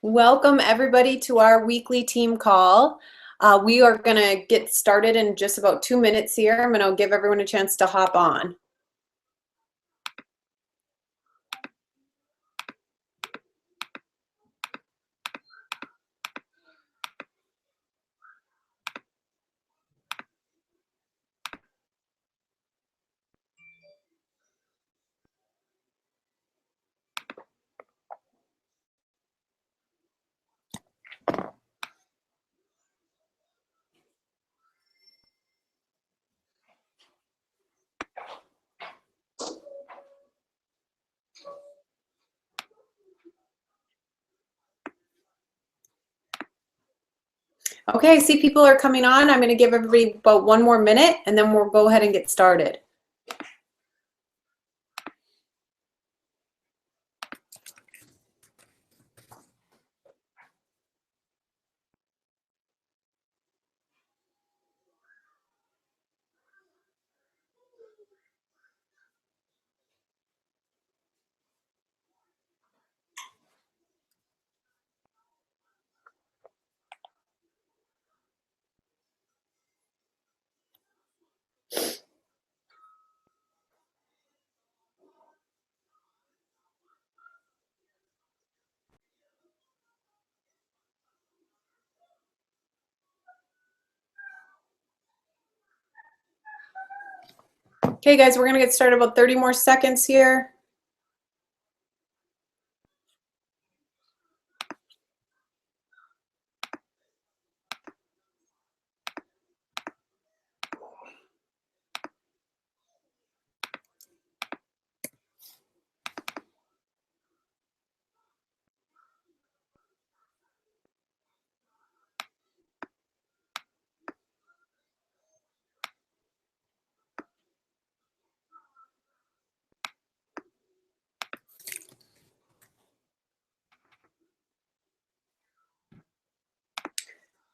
Welcome everybody to our weekly team call. We are going to get started in just about 2 minutes here. I'm going to give everyone a chance to hop on. Okay, I see people are coming on. I'm going to give everybody about 1 more minute and then we'll go ahead and get started. Okay guys, we're going to get started about 30 more seconds here.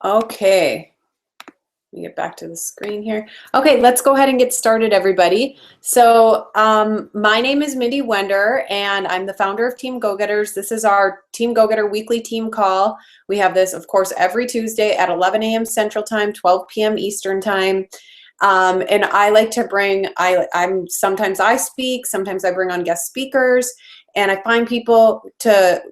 Okay. Let me get back to the screen here. Okay, let's go ahead and get started, everybody. So my name is Mindy Wender, and I'm the founder of Team Go-Getters. This is our Team Go-Getter weekly team call. We have this, of course, every Tuesday at 11 a.m. Central Time, 12 p.m. Eastern Time. And I like to bring, sometimes I speak, sometimes I bring on guest speakers, and I find people to,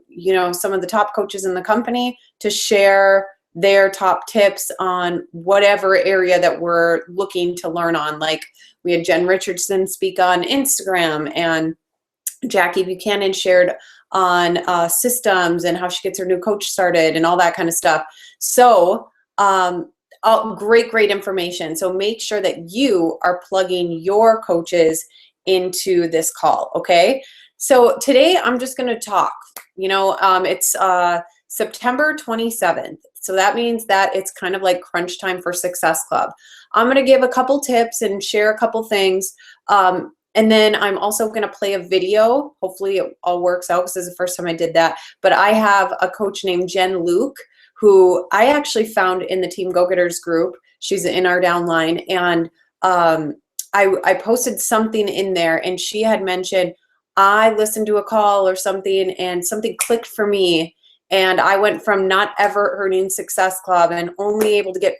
some of the top coaches in the company to share their top tips on whatever area that we're looking to learn on. Like we had Jen Richardson speak on Instagram, and Jackie Buchanan shared on systems and how she gets her new coach started and all that kind of stuff. So great information. So make sure that you are plugging your coaches into this call, okay? So today I'm just going to talk. It's September 27th. So that means that it's kind of like crunch time for Success Club. I'm going to give a couple tips and share a couple things. And then I'm also going to play a video. Hopefully it all works out because this is the first time I did that. But I have a coach named Jen Louke, who I actually found in the Team Go-Getters group. She's in our downline. And I posted something in there, and she had mentioned, I listened to a call or something, and something clicked for me. And I went from not ever earning Success Club and only able to get,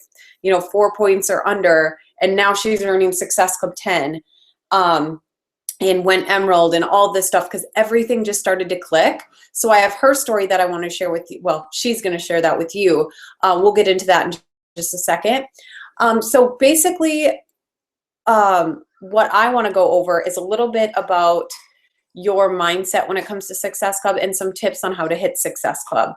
4 points or under, and now she's earning Success Club 10, and went Emerald and all this stuff because everything just started to click. So I have her story that I want to share with you. Well, she's going to share that with you. We'll get into that in just a second. So basically, what I want to go over is a little bit about your mindset when it comes to Success Club and some tips on how to hit Success Club.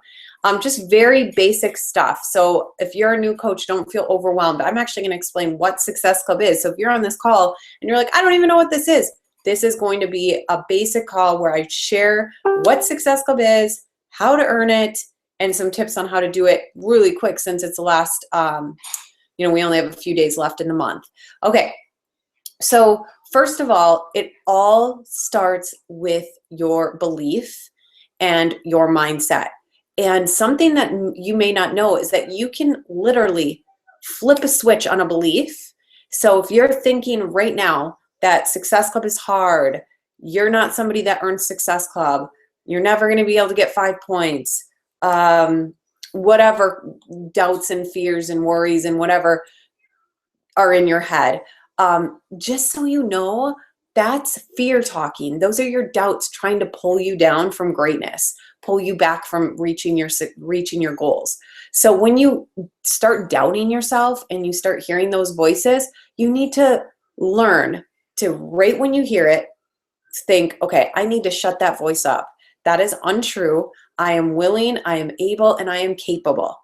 Just very basic stuff. So if you're a new coach, don't feel overwhelmed. I'm actually going to explain what Success Club is. So if you're on this call and you're like, I don't even know what this is going to be a basic call where I share what Success Club is, how to earn it, and some tips on how to do it really quick since it's the last, we only have a few days left in the month. Okay. So first of all, it all starts with your belief and your mindset. And something that you may not know is that you can literally flip a switch on a belief. So if you're thinking right now that Success Club is hard, you're not somebody that earns Success Club, you're never going to be able to get 5 points, whatever doubts and fears and worries and whatever are in your head. Just so you know, that's fear talking. Those are your doubts trying to pull you down from greatness, pull you back from reaching your goals. So when you start doubting yourself and you start hearing those voices, you need to learn to, right when you hear it, think, okay, I need to shut that voice up. That is untrue. I am willing, I am able, and I am capable.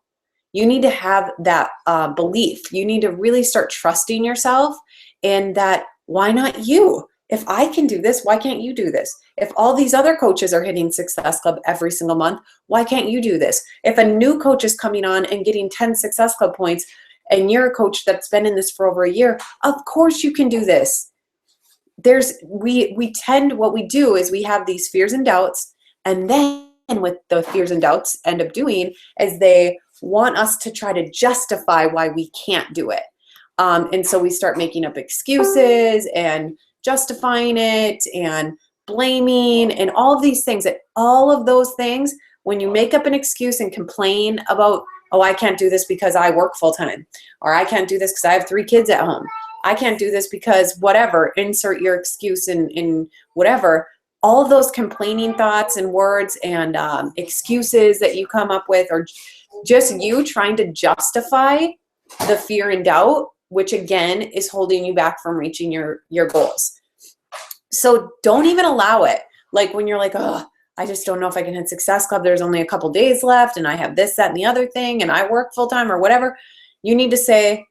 You need to have that belief. You need to really start trusting yourself, and that, why not you? If I can do this, why can't you do this? If all these other coaches are hitting Success Club every single month, why can't you do this? If a new coach is coming on and getting 10 Success Club points, and you're a coach that's been in this for over a year, of course you can do this. What we do is we have these fears and doubts, and then what the fears and doubts end up doing is they want us to try to justify why we can't do it. And so we start making up excuses and justifying it and blaming and all of these things. And all of those things, when you make up an excuse and complain about, oh, I can't do this because I work full time, or I can't do this because I have 3 kids at home, I can't do this because whatever, insert your excuse in whatever. All of those complaining thoughts and words and excuses that you come up with are just you trying to justify the fear and doubt, which again is holding you back from reaching your goals. So don't even allow it. Like when you're like, oh, I just don't know if I can hit Success Club. There's only a couple days left and I have this, that, and the other thing, and I work full time or whatever. You need to say,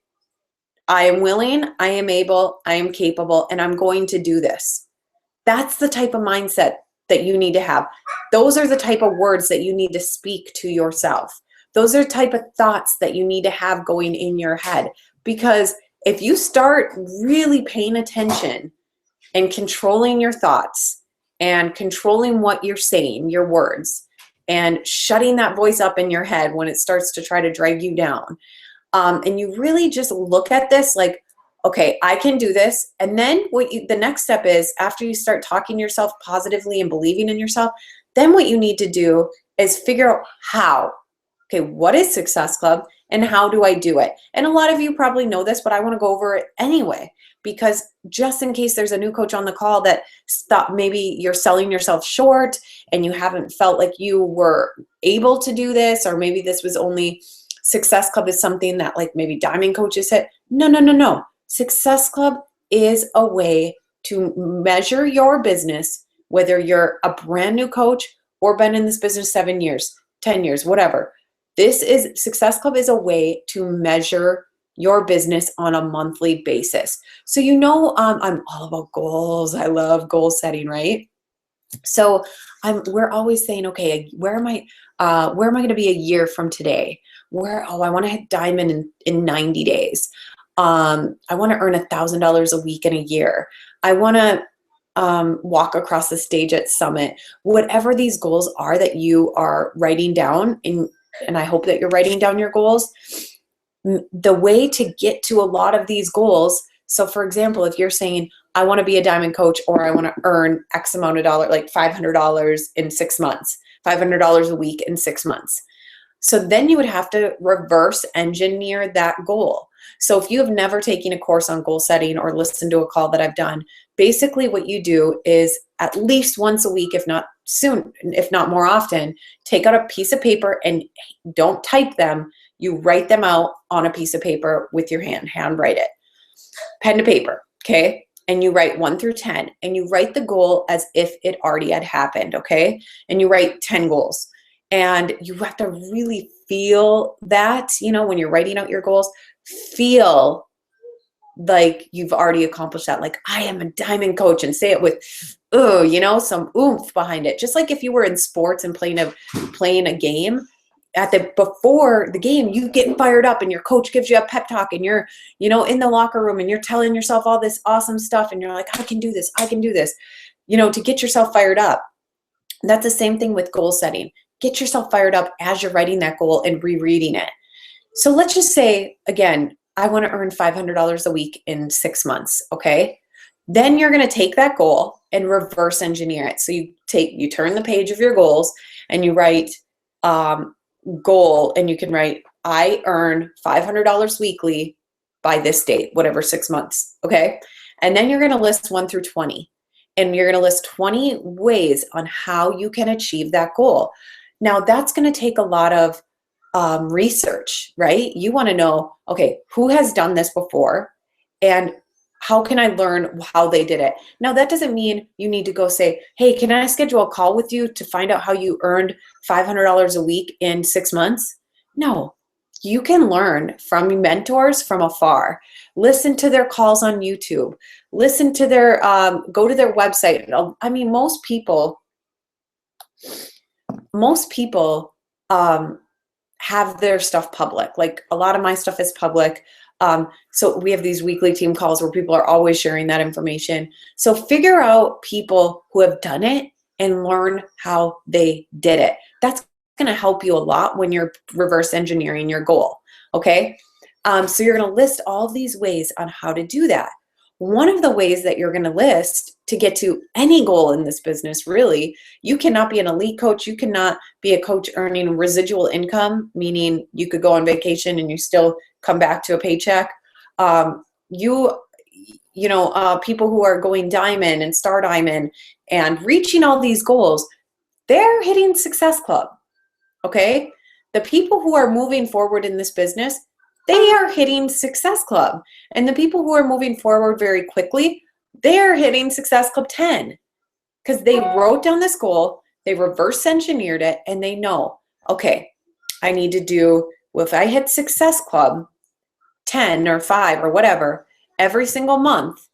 I am willing, I am able, I am capable, and I'm going to do this. That's the type of mindset that you need to have. Those are the type of words that you need to speak to yourself. Those are the type of thoughts that you need to have going in your head. Because if you start really paying attention and controlling your thoughts and controlling what you're saying, your words, and shutting that voice up in your head when it starts to try to drag you down, and you really just look at this like, okay, I can do this. And then the next step is, after you start talking to yourself positively and believing in yourself, then what you need to do is figure out how. Okay, what is Success Club and how do I do it? And a lot of you probably know this, but I want to go over it anyway, because just in case there's a new coach on the call that maybe you're selling yourself short and you haven't felt like you were able to do this, or maybe this was only Success Club is something that like maybe diamond coaches hit. No. Success Club is a way to measure your business, whether you're a brand new coach or been in this business 7 years, 10 years, whatever. Success Club is a way to measure your business on a monthly basis. So I'm all about goals. I love goal setting, right? So we're always saying, okay, where am I going to be a year from today? I want to hit diamond in 90 days. I want to earn $1,000 a week in a year. I want to walk across the stage at Summit. Whatever these goals are that you are writing down, and I hope that you're writing down your goals, the way to get to a lot of these goals. So for example, if you're saying, I want to be a diamond coach, or I want to earn X amount of dollars, like $500 in 6 months, $500 a week in 6 months. So then you would have to reverse engineer that goal. So if you have never taken a course on goal setting or listened to a call that I've done, basically what you do is at least once a week, if not more often, take out a piece of paper and don't type them. You write them out on a piece of paper with your handwrite it. Pen to paper, okay? And you write 1 through 10, and you write the goal as if it already had happened, okay? And you write 10 goals. And you have to really feel that, when you're writing out your goals, feel like you've already accomplished that. Like, I am a diamond coach, and say it with, some oomph behind it. Just like if you were in sports and playing a game, before the game, you get fired up and your coach gives you a pep talk, and you're, in the locker room and you're telling yourself all this awesome stuff, and you're like, I can do this, to get yourself fired up. That's the same thing with goal setting. Get yourself fired up as you're writing that goal and rereading it. So let's just say, again, I want to earn $500 a week in 6 months, okay? Then you're going to take that goal and reverse engineer it. So you turn the page of your goals and you write, goal, and you can write, I earn $500 weekly by this date, whatever, 6 months, okay? And then you're gonna list 1 through 20. And you're gonna list 20 ways on how you can achieve that goal. Now, that's gonna take a lot of research, right? You wanna know, okay, who has done this before? And how can I learn how they did it? Now, that doesn't mean you need to go say, hey, can I schedule a call with you to find out how you earned $500 a week in 6 months? No, you can learn from mentors from afar. Listen to their calls on YouTube. Listen to their, go to their website. I mean, most people have their stuff public. Like a lot of my stuff is public. So we have these weekly team calls where people are always sharing that information. So figure out people who have done it and learn how they did it. That's going to help you a lot when you're reverse engineering your goal. Okay. So you're going to list all these ways on how to do that. One of the ways that you're going to list to get to any goal in this business, really, you cannot be an elite coach. You cannot be a coach earning residual income, meaning you could go on vacation and you still come back to a paycheck. People who are going diamond and star diamond and reaching all these goals, they're hitting Success Club. Okay. The people who are moving forward in this business, they are hitting Success Club. And the people who are moving forward very quickly, they're hitting Success Club 10 because they wrote down this goal, they reverse engineered it, and they know, okay, I need to do, well, if I hit Success Club 10 or 5 or whatever every single month,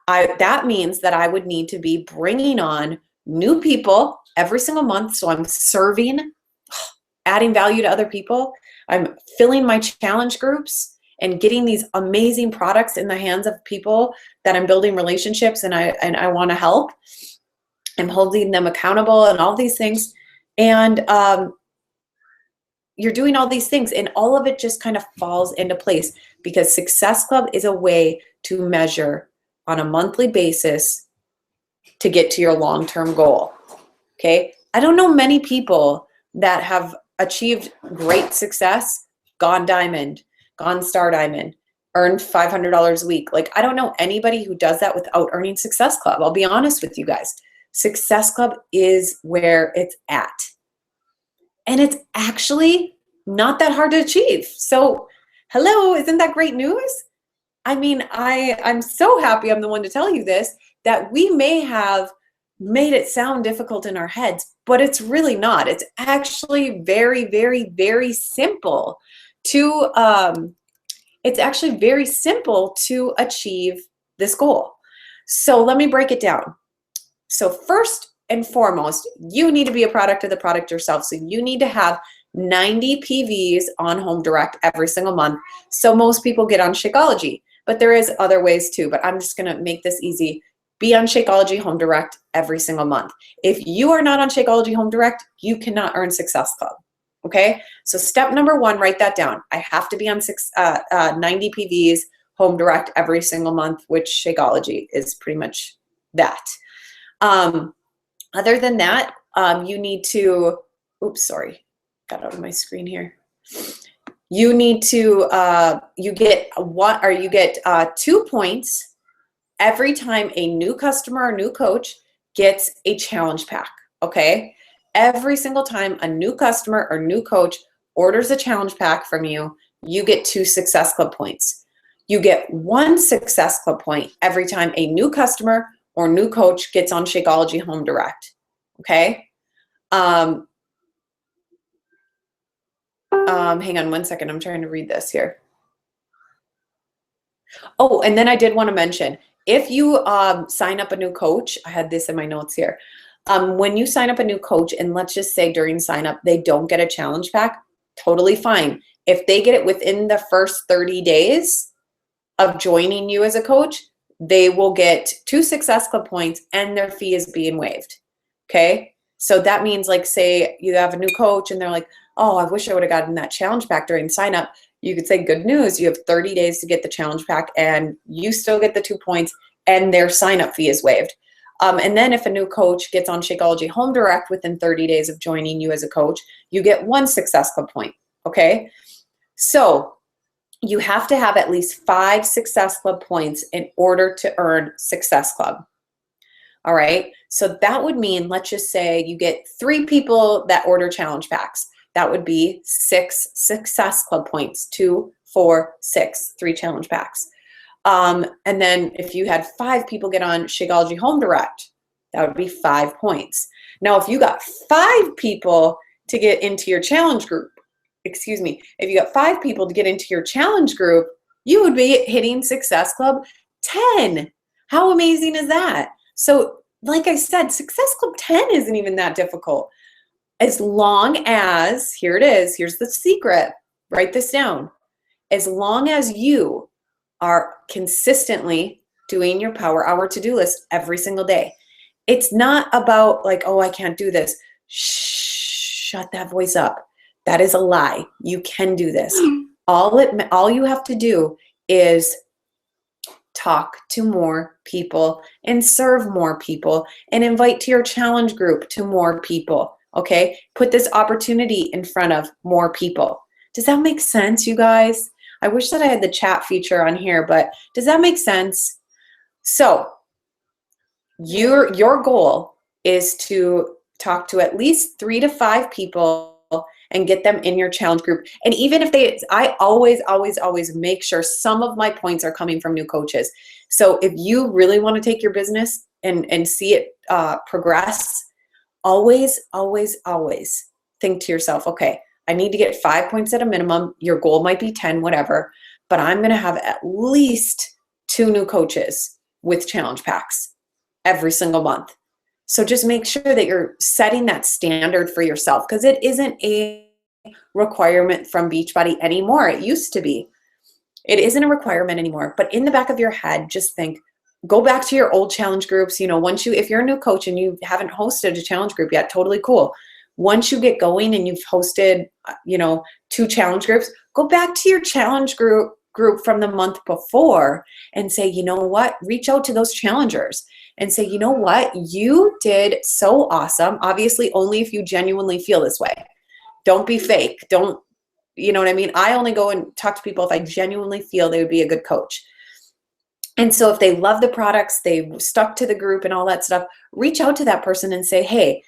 that means that I would need to be bringing on new people every single month. So I'm serving, adding value to other people. I'm filling my challenge groups and getting these amazing products in the hands of people that I'm building relationships and I want to help. I'm holding them accountable and all these things. And you're doing all these things and all of it just kind of falls into place because Success Club is a way to measure on a monthly basis to get to your long-term goal. Okay. I don't know many people that have achieved great success, gone diamond, gone star diamond, earned $500 a week. Like, I don't know anybody who does that without earning Success Club. I'll be honest with you guys. Success Club is where it's at. And it's actually not that hard to achieve. So, hello, isn't that great news? I mean, I'm so happy I'm the one to tell you this, that we may have made it sound difficult in our heads, but it's really not. It's actually very, very, very simple to achieve this goal. So let me break it down. So first and foremost, you need to be a product of the product yourself. So you need to have 90 PVs on Home Direct every single month. So most people get on Shakeology, but there is other ways too, but I'm just going to make this easy. Be on Shakeology Home Direct every single month. If you are not on Shakeology Home Direct, you cannot earn Success Club. Okay, so step number 1, write that down. I have to be on 90 PVs Home Direct every single month, which Shakeology is pretty much that. Other than that, you need to, oops, sorry, got out of my screen here. You need to, you get 2 points every time a new customer or new coach gets a challenge pack, okay? Every single time a new customer or new coach orders a challenge pack from you, you get 2 Success Club points. You get 1 Success Club point every time a new customer or new coach gets on Shakeology Home Direct, okay? Hang on 1 second, I'm trying to read this here. Oh, and then I did want to mention, if you sign up a new coach, I had this in my notes here. When you sign up a new coach, and let's just say during sign up, they don't get a challenge pack, totally fine. If they get it within the first 30 days of joining you as a coach, they will get 2 Success Club points and their fee is being waived. Okay. So that means, like, say you have a new coach and they're like, oh, I wish I would have gotten that challenge pack during sign up. You could say, good news, you have 30 days to get the challenge pack and you still get the 2 points and their sign up fee is waived. And then if a new coach gets on Shakeology Home Direct within 30 days of joining you as a coach, you get 1 Success Club point, okay? So you have to have at least 5 Success Club points in order to earn Success Club. All right, so that would mean, let's just say you get 3 people that order challenge packs. That would be 6 Success Club points, 2, 4, 6, 3 challenge packs. And then if you had 5 people get on Shakeology Home Direct, that would be 5 points. Now, if you got 5 people to get into your challenge group, excuse me, if you got 5 people to get into your challenge group, you would be hitting Success Club 10. How amazing is that? So like I said, Success Club 10 isn't even that difficult. As long as, here it is, here's the secret, write this down. As long as you are consistently doing your Power Hour to-do list every single day. It's not about like, oh, I can't do this. Shh, shut that voice up. That is a lie. You can do this. All you have to do is talk to more people and serve more people and invite to your challenge group to more people, okay? Put this opportunity in front of more people. Does that make sense, you guys? I wish that I had the chat feature on here, but does that make sense? So your goal is to talk to at least 3 to 5 people and get them in your challenge group. And even if I always make sure some of my points are coming from new coaches. So if you really want to take your business and see it progress, always think to yourself, okay, I need to get 5 points at a minimum. Your goal might be 10, whatever, but I'm going to have at least 2 new coaches with challenge packs every single month. So just make sure that you're setting that standard for yourself, because it isn't a requirement from Beachbody anymore. It used to be. It isn't a requirement anymore. But in the back of your head, just think, go back to your old challenge groups. You know, if you're a new coach and you haven't hosted a challenge group yet, totally cool. Once you get going and you've hosted, 2 challenge groups, go back to your challenge group from the month before and say, you know what, reach out to those challengers and say, you know what, you did so awesome. Obviously, only if you genuinely feel this way. Don't be fake. Don't, you know what I mean? I only go and talk to people if I genuinely feel they would be a good coach. And so if they love the products, they stuck to the group and all that stuff, reach out to that person and say, hey,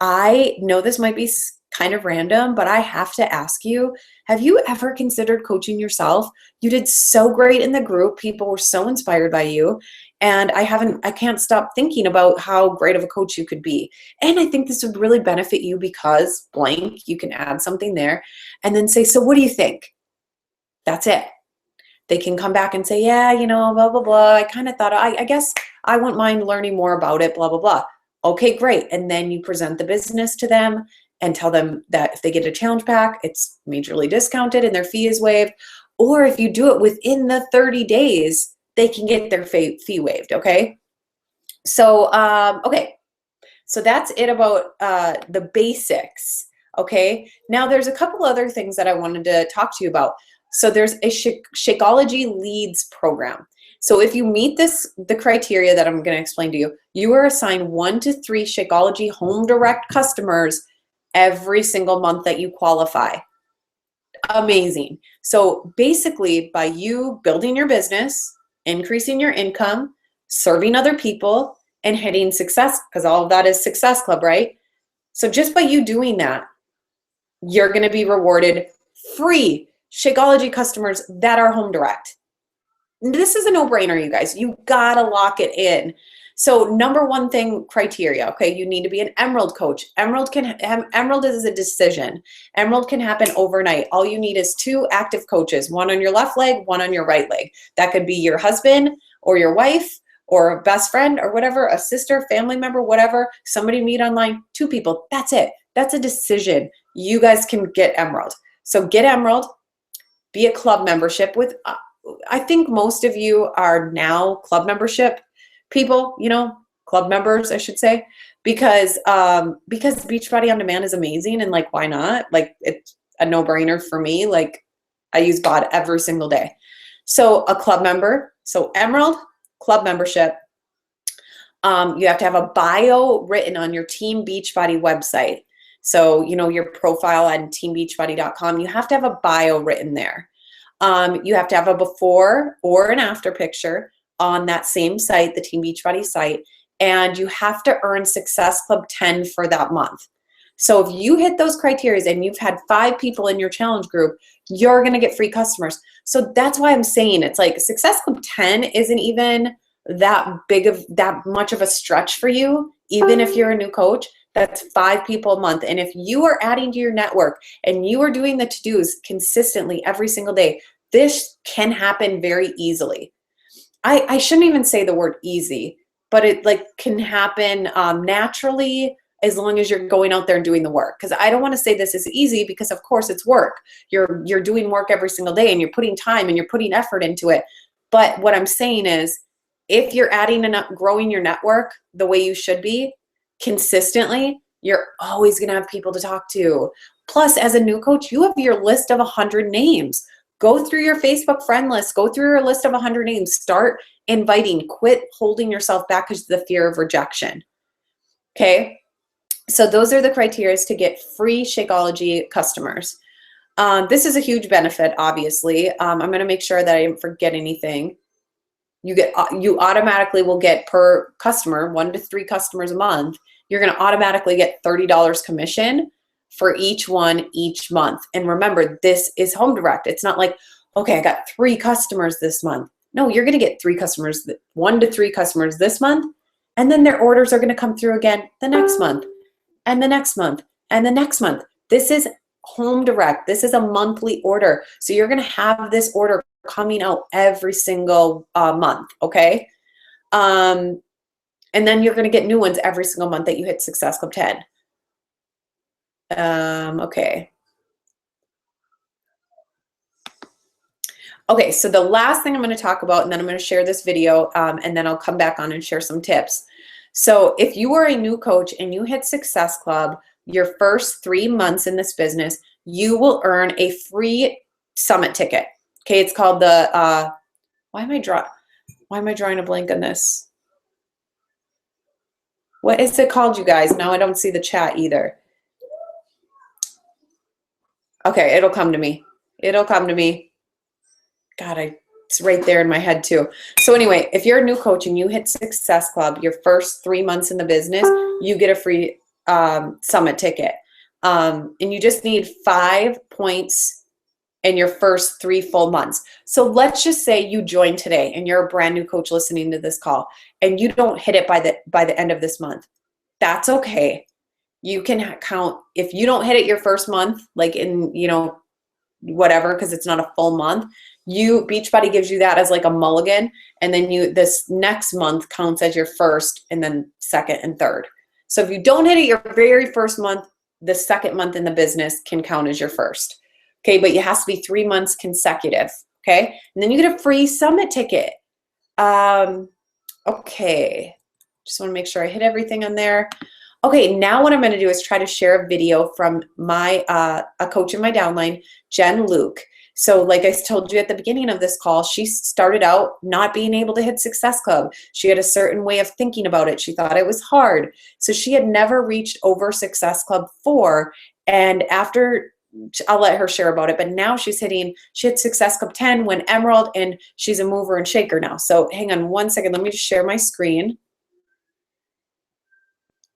I know this might be kind of random, but I have to ask you, have you ever considered coaching yourself? You did so great in the group. People were so inspired by you. And I can't stop thinking about how great of a coach you could be. And I think this would really benefit you because blank, you can add something there and then say, so what do you think? That's it. They can come back and say, yeah, blah, blah, blah. I kind of thought, I guess I wouldn't mind learning more about it, blah, blah, blah. Okay, great. And then you present the business to them and tell them that if they get a challenge pack, it's majorly discounted and their fee is waived. Or if you do it within the 30 days, they can get their fee waived, okay? So, okay. So that's it about the basics, okay? Now there's a couple other things that I wanted to talk to you about. So there's a Shakeology Leads program. So if you meet the criteria that I'm going to explain to you, you are assigned 1 to 3 Shakeology Home Direct customers every single month that you qualify. Amazing. So basically, by you building your business, increasing your income, serving other people, and hitting success, because all of that is Success Club, right? So just by you doing that, you're going to be rewarded free Shakeology customers that are home direct. This is a no-brainer, you guys. You gotta lock it in. So number 1 thing, criteria, okay? You need to be an Emerald coach. Emerald is a decision. Emerald can happen overnight. All you need is 2 active coaches, 1 on your left leg, 1 on your right leg. That could be your husband or your wife or a best friend or whatever, a sister, family member, whatever. Somebody meet online, 2 people. That's it. That's a decision. You guys can get Emerald. So get Emerald, be a club membership with, I think most of you are now club membership people, club members, I should say, because Beachbody On Demand is amazing. And like, why not? Like, it's a no-brainer for me. Like, I use BOD every single day. So a club member, so Emerald, club membership. You have to have a bio written on your Team Beachbody website. So, your profile on teambeachbody.com, you have to have a bio written there. You have to have a before or an after picture on that same site, the Team Beachbody site, and you have to earn Success Club 10 for that month. So if you hit those criteria and you've had 5 people in your challenge group, you're going to get free customers. So that's why I'm saying it's like Success Club 10 isn't even that much of a stretch for you, even if you're a new coach. That's 5 people a month. And if you are adding to your network and you are doing the to-dos consistently every single day, this can happen very easily. I shouldn't even say the word easy, but it can happen naturally as long as you're going out there and doing the work. Because I don't want to say this is easy, because of course it's work. You're doing work every single day and you're putting time and you're putting effort into it. But what I'm saying is, if you're adding and growing your network the way you should be consistently, you're always going to have people to talk to. Plus, as a new coach, you have your list of 100 names. Go through your Facebook friend list. Go through your list of 100 names. Start inviting. Quit holding yourself back because of the fear of rejection. Okay? So those are the criteria to get free Shakeology customers. This is a huge benefit, obviously. I'm going to make sure that I didn't forget anything. You automatically will get, per customer, 1 to 3 customers a month, you're going to automatically get $30 commission for each one each month. And remember, this is home direct. It's not like, okay, I got 3 customers this month. No, you're going to get 3 customers, 1 to 3 customers this month, and then their orders are going to come through again the next month, and the next month, and the next month. This is home direct. This is a monthly order. So you're going to have this order coming out every single month, okay? And then you're going to get new ones every single month that you hit Success Club 10. Okay. Okay, so the last thing I'm going to talk about, and then I'm going to share this video, and then I'll come back on and share some tips. So if you are a new coach and you hit Success Club, your first 3 months in this business, you will earn a free summit ticket. Okay, it's called the, why am I drawing a blank on this? What is it called, you guys? Now I don't see the chat either. Okay, it'll come to me. It'll come to me. God, it's right there in my head too. So anyway, if you're a new coach and you hit Success Club, your first 3 months in the business, you get a free summit ticket. And you just need 5 points in your first 3 full months. So let's just say you join today and you're a brand new coach listening to this call and you don't hit it by the end of this month. That's okay. You can count, if you don't hit it your first month, like in, whatever, because it's not a full month, Beachbody gives you that as like a mulligan, and then this next month counts as your first, and then second and third. So if you don't hit it your very first month, the second month in the business can count as your first. Okay, but it has to be 3 months consecutive. Okay, and then you get a free summit ticket. Okay, just want to make sure I hit everything on there. Okay, now what I'm going to do is try to share a video from a coach in my downline, Jen Louke. So like I told you at the beginning of this call, she started out not being able to hit Success Club. She had a certain way of thinking about it. She thought it was hard. So she had never reached over Success Club 4. And after, I'll let her share about it, but now she hit Success Club 10, went Emerald, and she's a mover and shaker now. So hang on one second. Let me just share my screen.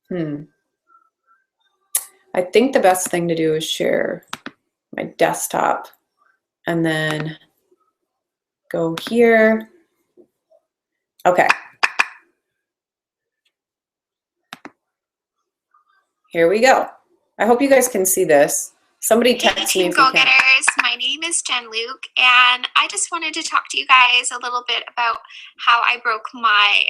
I think the best thing to do is share my desktop and then go here. Okay. Here we go. I hope you guys can see this. Somebody text me. Hey, Team Go-Getters. My name is Jen Louke, and I just wanted to talk to you guys a little bit about how I broke my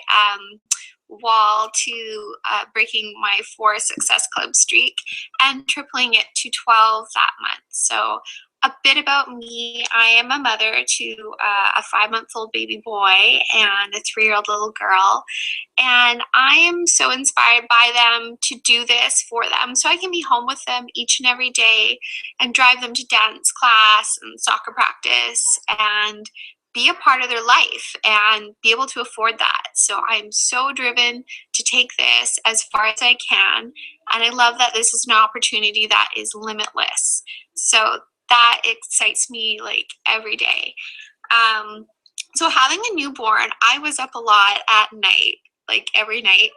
wall to breaking my 4 Success Club streak and tripling it to 12 that month. So a bit about me. I am a mother to a 5-month-old baby boy and a 3-year-old little girl. And I am so inspired by them to do this for them so I can be home with them each and every day and drive them to dance class and soccer practice and be a part of their life and be able to afford that. So I'm so driven to take this as far as I can. And I love that this is an opportunity that is limitless. So that excites me like every day. So having a newborn, I was up a lot at night, like every night.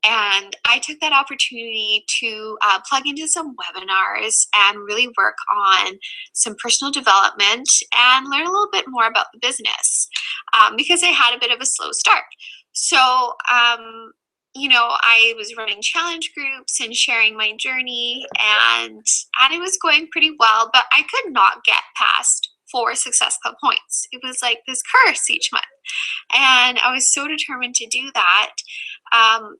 And I took that opportunity to plug into some webinars and really work on some personal development and learn a little bit more about the business because I had a bit of a slow start. So, you know, I was running challenge groups and sharing my journey, and it was going pretty well, but I could not get past 4 Success Club points. It was like this curse each month. And I was so determined to do that.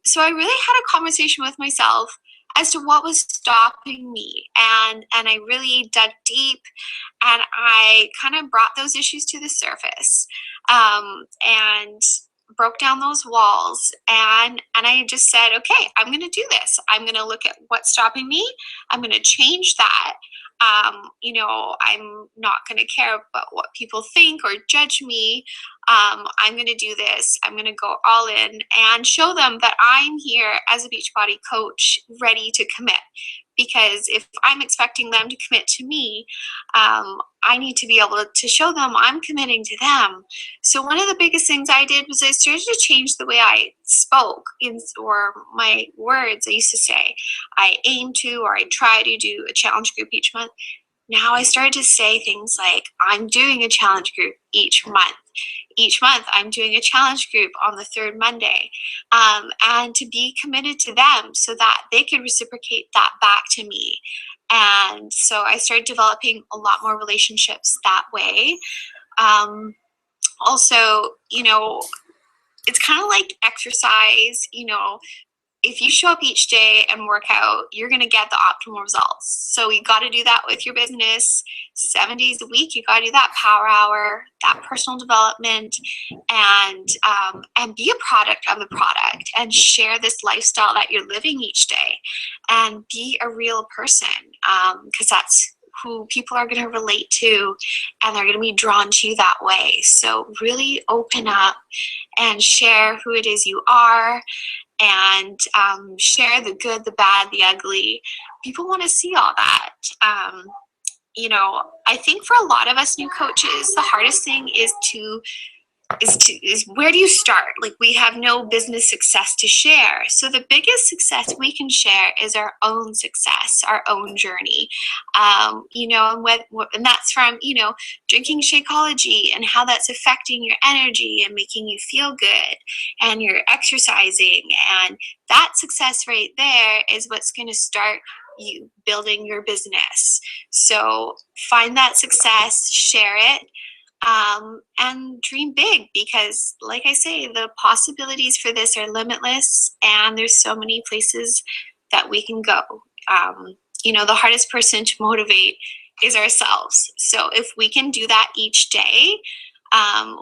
So I really had a conversation with myself as to what was stopping me. And I really dug deep, and I kind of brought those issues to the surface and broke down those walls. And I just said, okay, I'm going to do this. I'm going to look at what's stopping me. I'm going to change that. You know, I'm not going to care about what people think or judge me. I'm going to do this. I'm going to go all in and show them that I'm here as a Beachbody coach, ready to commit. Because if I'm expecting them to commit to me, I need to be able to show them I'm committing to them. So one of the biggest things I did was I started to change the way I spoke or my words. I used to say, I aim to, or I try to do a challenge group each month. Now I started to say things like, I'm doing a challenge group each month. Each month, I'm doing a challenge group on the 3rd Monday, and to be committed to them so that they could reciprocate that back to me. And so I started developing a lot more relationships that way. Also, you know, it's kind of like exercise. You know, if you show up each day and work out, you're going to get the optimal results. So you got to do that with your business 7 days a week. You got to do that power hour, that personal development, and be a product of the product and share this lifestyle that you're living each day and be a real person, because that's who people are going to relate to, and they're going to be drawn to you that way. So really open up and share who it is you are, and share the good, the bad, the ugly. People want to see all that. You know, I think for a lot of us new coaches, the hardest thing is where do you start? Like, we have no business success to share. So the biggest success we can share is our own success, our own journey. You know, and that's from, you know, drinking Shakeology and how that's affecting your energy and making you feel good, and you're exercising. And that success right there is what's going to start you building your business. So find that success, share it, and dream big, because like I say, the possibilities for this are limitless, and there's so many places that we can go. You know, the hardest person to motivate is ourselves. So if we can do that each day,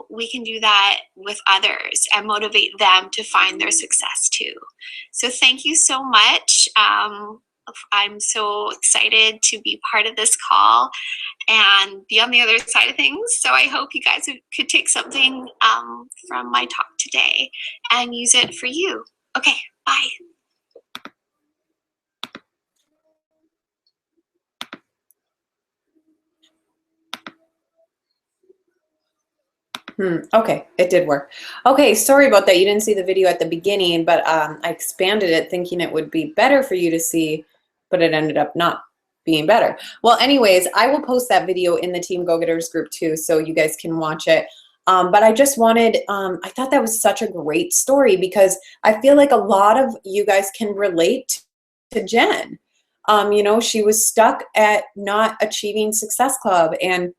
we can do that with others and motivate them to find their success too. So thank you so much. I'm so excited to be part of this call and be on the other side of things. So I hope you guys could take something from my talk today and use it for you. Okay, bye. Okay, it did work. Okay, sorry about that. You didn't see the video at the beginning, but I expanded it thinking it would be better for you to see, but it ended up not being better. Well, anyways, I will post that video in the Team Go-Getters group too, so you guys can watch it. But I just wanted, I thought that was such a great story, because I feel like a lot of you guys can relate to Jen. You know, she was stuck at not achieving Success Club and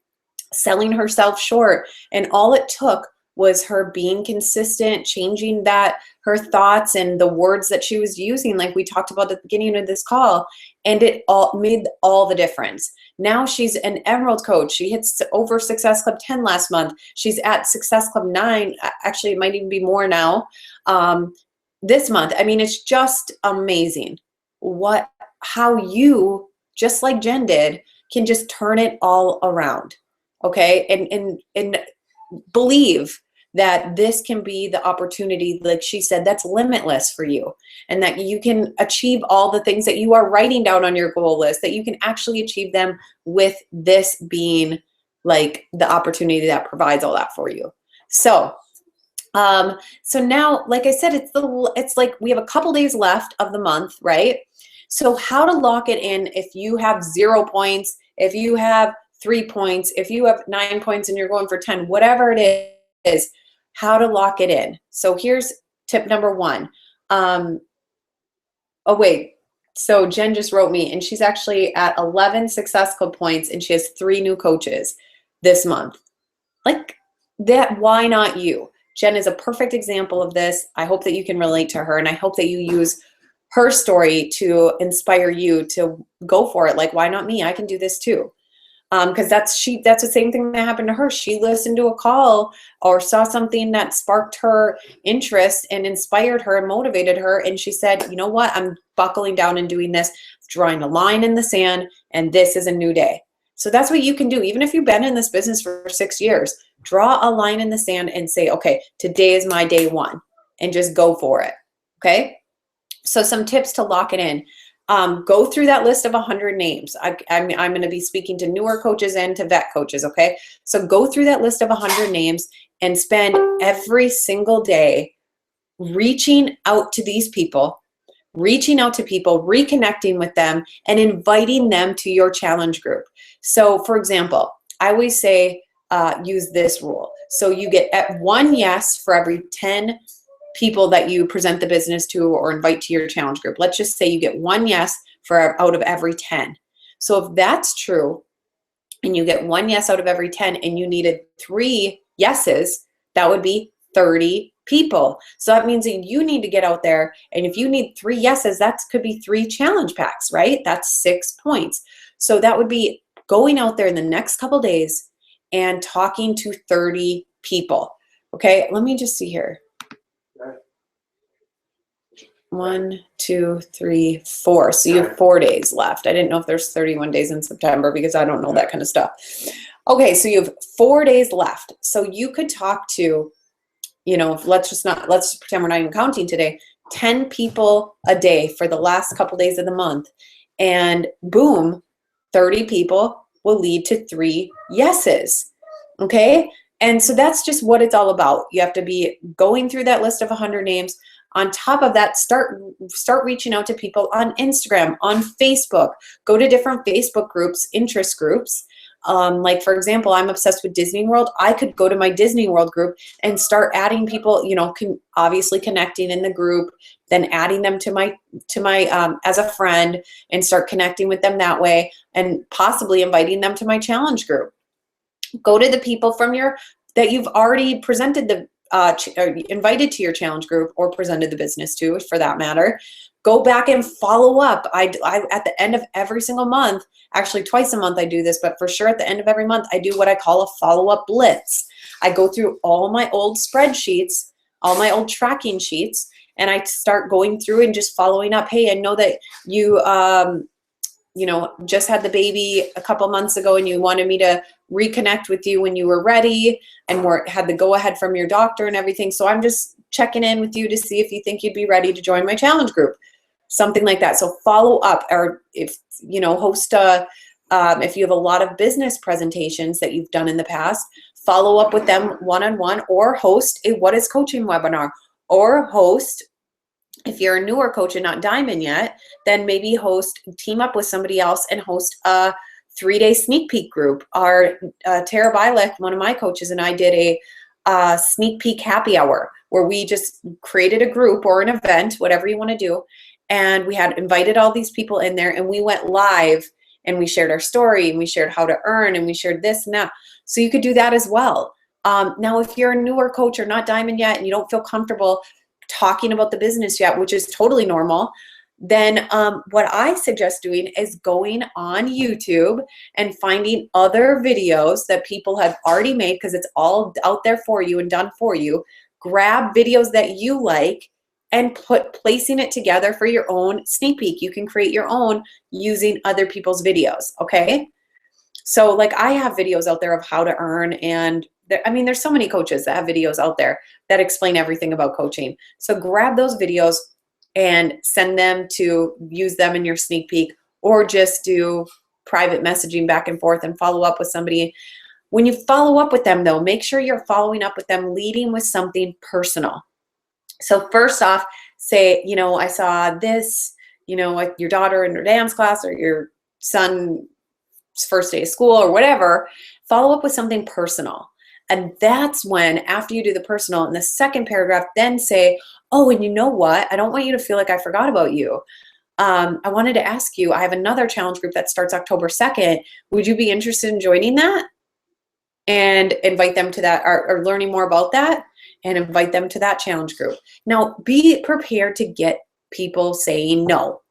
selling herself short, and all it took was her being consistent, changing her thoughts and the words that she was using, like we talked about at the beginning of this call, and it all made all the difference. Now she's an Emerald coach. She hits over Success Club 10 last month. She's at Success Club 9. Actually, it might even be more now this month. I mean, it's just amazing how you, just like Jen did, can just turn it all around. Okay, and believe that this can be the opportunity, like she said, that's limitless for you, and that you can achieve all the things that you are writing down on your goal list, that you can actually achieve them with this being like the opportunity that provides all that for you. So so now, like I said, it's like we have a couple days left of the month, right? So how to lock it in if you have 0 points, if you have 3 points, if you have 9 points and you're going for 10, whatever it is, how to lock it in. So here's tip number 1. Oh wait, so Jen just wrote me, and she's actually at 11 Success Club points, and she has 3 new coaches this month. Like that, why not you? Jen is a perfect example of this. I hope that you can relate to her, and I hope that you use her story to inspire you to go for it. Like, why not me? I can do this too. Because that's the same thing that happened to her. She listened to a call or saw something that sparked her interest and inspired her and motivated her, and she said, you know what, I'm buckling down and doing this, drawing a line in the sand, and this is a new day. So that's what you can do. Even if you've been in this business for 6 years, draw a line in the sand and say, okay, today is my day 1, and just go for it. Okay. So some tips to lock it in. Go through that list of 100 names. I'm going to be speaking to newer coaches and to vet coaches. Okay. So go through that list of 100 names and spend every single day reaching out to these people, reconnecting with them, and inviting them to your challenge group. So for example, I always say, use this rule. So you get 1 yes for every 10 people that you present the business to or invite to your challenge group. Let's just say you get 1 yes out of every 10. So if that's true, and you get 1 yes out of every 10, and you needed 3 yeses, that would be 30 people. So that means that you need to get out there, and if you need 3 yeses, that could be 3 challenge packs, right? That's 6 points. So that would be going out there in the next couple days and talking to 30 people. Okay, let me just see here. 1, 2, 3, 4. So you have 4 days left. I didn't know if there's 31 days in September because I don't know that kind of stuff. Okay, so you have 4 days left. So you could talk to, you know, let's pretend we're not even counting today, 10 people a day for the last couple days of the month. And boom, 30 people will lead to 3 yeses. Okay? And so that's just what it's all about. You have to be going through that list of 100 names. On top of that, start reaching out to people on Instagram, on Facebook. Go to different Facebook groups, interest groups. Like for example, I'm obsessed with Disney World. I could go to my Disney World group and start adding people, you know, obviously connecting in the group, then adding them to my as a friend, and start connecting with them that way, and possibly inviting them to my challenge group. Go to the people that you've already presented the invited to your challenge group, or presented the business to, for that matter. Go back and follow up. I at the end of every single month, actually twice a month I do this, but for sure at the end of every month, I do what I call a follow-up blitz. I go through all my old spreadsheets, all my old tracking sheets, and I start going through and just following up. Hey, I know that you know, just had the baby a couple months ago, and you wanted me to reconnect with you when you were ready, and had the go ahead from your doctor and everything. So I'm just checking in with you to see if you think you'd be ready to join my challenge group, something like that. So follow up, or if you know, host if you have a lot of business presentations that you've done in the past, follow up with them one-on-one, or host a What is Coaching webinar, or host, if you're a newer coach and not diamond yet, then maybe team up with somebody else and host a 3-day sneak peek group. Our Tara Bilek, one of my coaches, and I did a sneak peek happy hour, where we just created a group or an event, whatever you want to do. And we had invited all these people in there, and we went live, and we shared our story, and we shared how to earn, and we shared this and that. So you could do that as well. Now, if you're a newer coach or not diamond yet, and you don't feel comfortable talking about the business yet, which is totally normal, then what I suggest doing is going on YouTube and finding other videos that people have already made, because it's all out there for you and done for you. Grab videos that you like and placing it together for your own sneak peek. You can create your own using other people's videos, okay? So like I have videos out there of how to earn, and I mean, there's so many coaches that have videos out there that explain everything about coaching. So grab those videos and send them to use them in your sneak peek, or just do private messaging back and forth and follow up with somebody. When you follow up with them though, make sure you're following up with them leading with something personal. So first off, say, you know, I saw this, you know, like your daughter in her dance class or your son's first day of school or whatever. Follow up with something personal. And that's when, after you do the personal, in the second paragraph, then say, oh, and you know what? I don't want you to feel like I forgot about you. I wanted to ask you, I have another challenge group that starts October 2nd. Would you be interested in joining that? And invite them to that, or learning more about that, and invite them to that challenge group. Now, be prepared to get people saying no.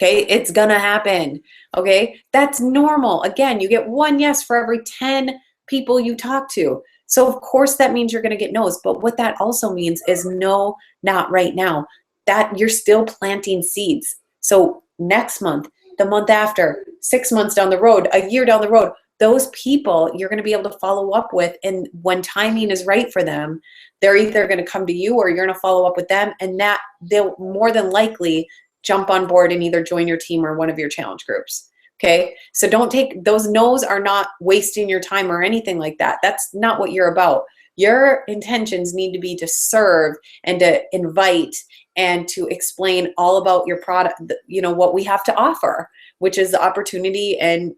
Okay, it's gonna happen. Okay, that's normal. Again, you get one yes for every 10 people you talk to. So of course that means you're gonna get no's, but what that also means is no, not right now. That you're still planting seeds. So next month, the month after, 6 months down the road, a year down the road, those people you're gonna be able to follow up with, and when timing is right for them, they're either gonna come to you or you're gonna follow up with them, and that they'll more than likely jump on board and either join your team or one of your challenge groups. Okay, so don't take those no's, are not wasting your time or anything like that. That's not what you're about. Your intentions need to be to serve and to invite and to explain all about your product, you know, what we have to offer, which is the opportunity and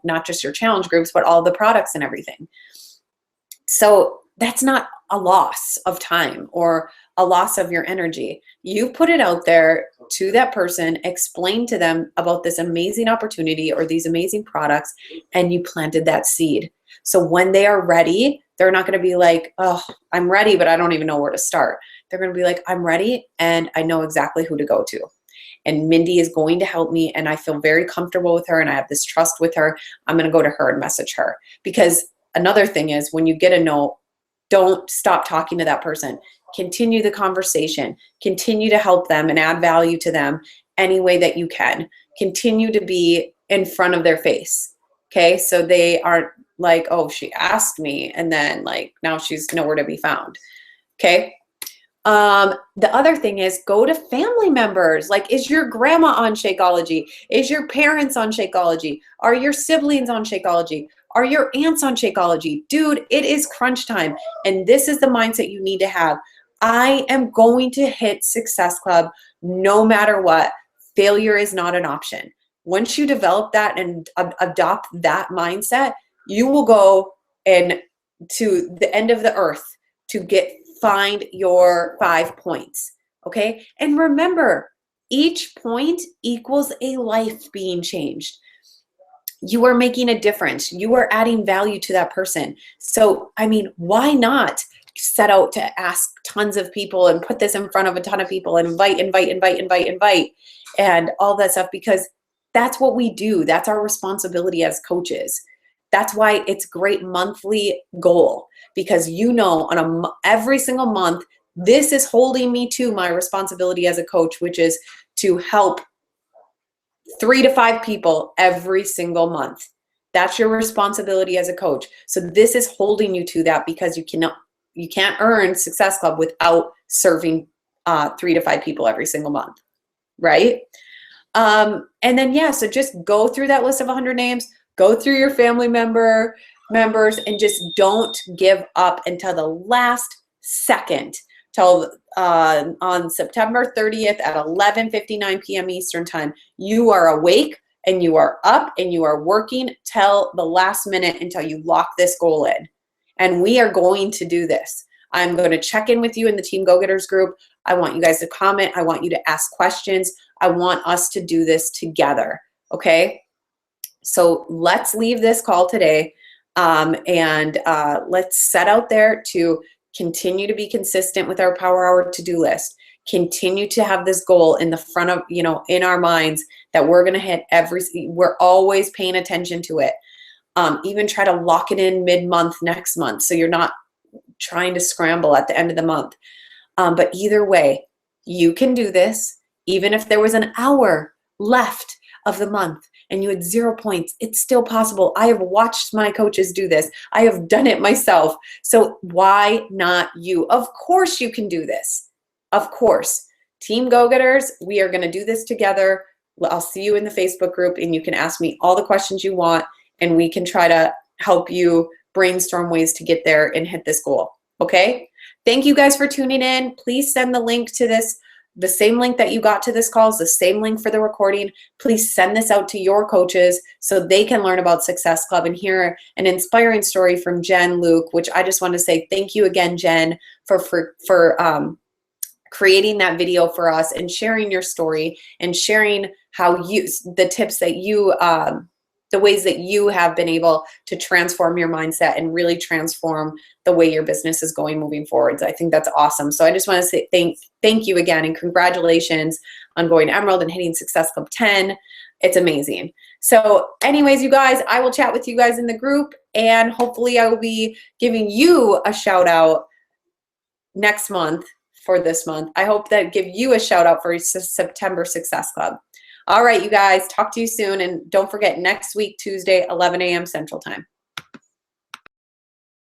not just your challenge groups, but all the products and everything. So that's not a loss of time or a loss of your energy. You put it out there to that person, explain to them about this amazing opportunity or these amazing products, and you planted that seed. So when they are ready, they're not going to be like, oh, I'm ready, but I don't even know where to start. They're going to be like, I'm ready and I know exactly who to go to. And Mindy is going to help me, and I feel very comfortable with her and I have this trust with her. I'm going to go to her and message her. Because another thing is, when you get a no, don't stop talking to that person. Continue the conversation. Continue to help them and add value to them any way that you can. Continue to be in front of their face. Okay, so they aren't like, oh, she asked me, and then like now she's nowhere to be found. Okay. The other thing is, go to family members. Like, is your grandma on Shakeology? Is your parents on Shakeology? Are your siblings on Shakeology? Are your aunts on Shakeology? Dude, it is crunch time. And this is the mindset you need to have. I am going to hit Success Club no matter what. Failure is not an option. Once you develop that and adopt that mindset, you will go and to the end of the earth to find your 5 points. Okay. And remember, each point equals a life being changed. You are making a difference. You are adding value to that person. So, I mean, why not set out to ask tons of people and put this in front of a ton of people and invite, and all that stuff, because that's what we do. That's our responsibility as coaches. That's why it's great monthly goal, because you know on every single month, this is holding me to my responsibility as a coach, which is to help 3 to 5 people every single month. That's your responsibility as a coach. So this is holding you to that, because you can't earn Success Club without serving 3 to 5 people every single month, right? And then, yeah, so just go through that list of 100 names, go through your family members, and just don't give up until the last second, till on September 30th at 11:59 p.m. Eastern time. You are awake and you are up and you are working till the last minute until you lock this goal in. And we are going to do this. I'm going to check in with you in the Team Go-Getters group. I want you guys to comment. I want you to ask questions. I want us to do this together. Okay? So let's leave this call today, and let's set out there to continue to be consistent with our Power Hour to-do list. Continue to have this goal in the front of, in our minds, that we're going to hit we're always paying attention to it. Even try to lock it in mid-month next month, so you're not trying to scramble at the end of the month. But either way, you can do this. Even if there was an hour left of the month, and you had 0 points, it's still possible. I have watched my coaches do this. I have done it myself. So why not you? Of course you can do this. Of course. Team Go-Getters, we are going to do this together. I'll see you in the Facebook group, and you can ask me all the questions you want, and we can try to help you brainstorm ways to get there and hit this goal. Okay? Thank you guys for tuning in. Please send the link to this. The same link that you got to this call is the same link for the recording. Please send this out to your coaches so they can learn about Success Club and hear an inspiring story from Jen Louke, which I just want to say thank you again, Jen, for creating that video for us and sharing your story and sharing how the tips that you, the ways that you have been able to transform your mindset and really transform the way your business is going moving forward. I think that's awesome. So I just want to say thank you again, and congratulations on going Emerald and hitting Success Club 10. It's amazing. So anyways, you guys, I will chat with you guys in the group, and hopefully I will be giving you a shout out next month for this month. I hope that give you a shout out for September Success Club. All right, you guys, talk to you soon. And don't forget, next week, Tuesday, 11 a.m. Central Time.